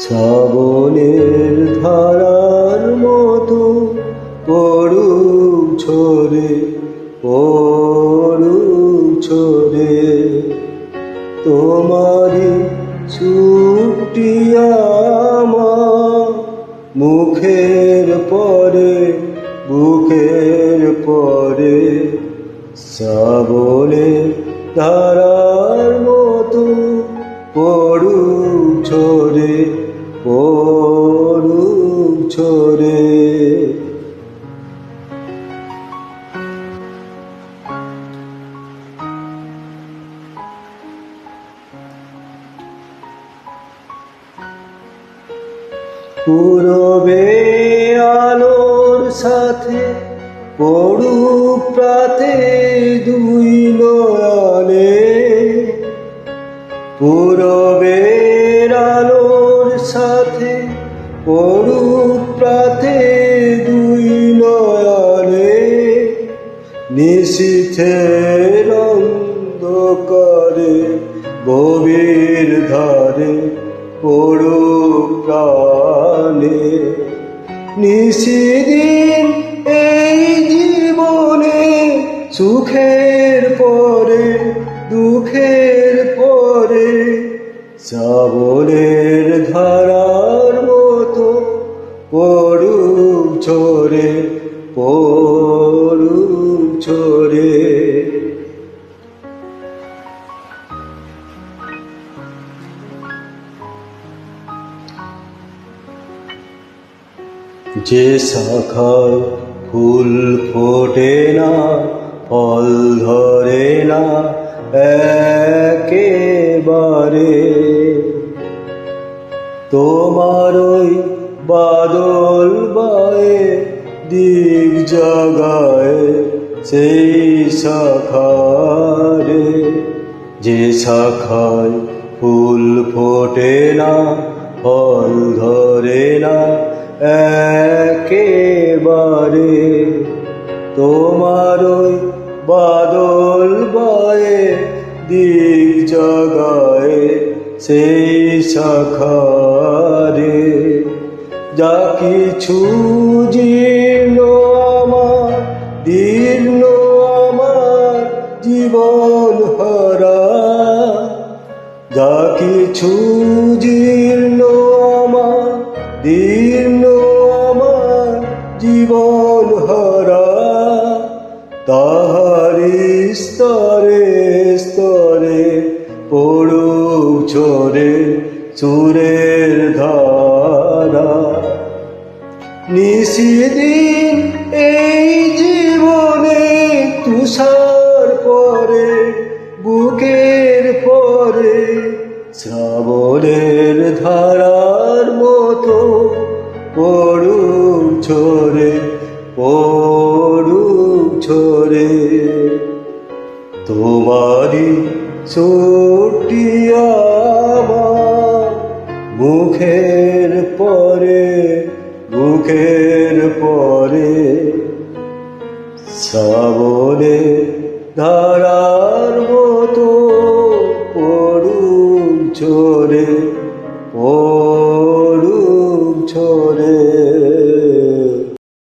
শ্রাবণের ধারার মতো পড়ুক ঝরে, পড়ুক ঝরে। তোমারই চুপটি আমার মুখের পরে, বুকের পরে। শ্রাবণের ধারার মতো পড়ুক ঝরে, পড়ুক ঝরে। পূরবে আলোর সাথে পড়ুক প্রাতে দুই নয়নে। পূরবের আলোর সাথে পড়ুক প্রাতে দুই নয়নে। নিশীথের অন্ধকারে গভীর ধারে পড়ুক প্রাণে। নিশিদিন এই জীবনে সুখের পরে, দুঃখের পরে। শ্রাবণের ধারার মতো পড়ুক ঝরে, পড়ুক ঝরে। যে শাখায় ফুল ফোটে না, ফল ধরে না একেবারে। তোমার ওই বাদল বায়ে দিক জাগায় সেই শাখারে। যে শাখায় ফুল ফোটে না, ফল ধরে না একেবারে। তোমার ওই বাদল বায়ে দিক জাগায় সেই শাখারে। যা কিছু জীর্ণ আমার, দীর্ণ আমার জীবন হারা। যা কিছু জীর্ণ আমার, দীর্ণ আমার জীবন হারা। তাহারি স্তরে স্তরে পড়ুক ঝরে সুরের ধারা। নিশিদিন এই জীবনে তুষার পরে, বুকের পরে। শ্রাবণের ধারার মতো পড়ুক ঝরে, পড়ুক ঝরে। তোমারই ছোটি আমার মুখের পরে, বুকের পরে। শ্রাবণের ধারার মতো পড়ুক ঝরে, পড়ুক ঝরে।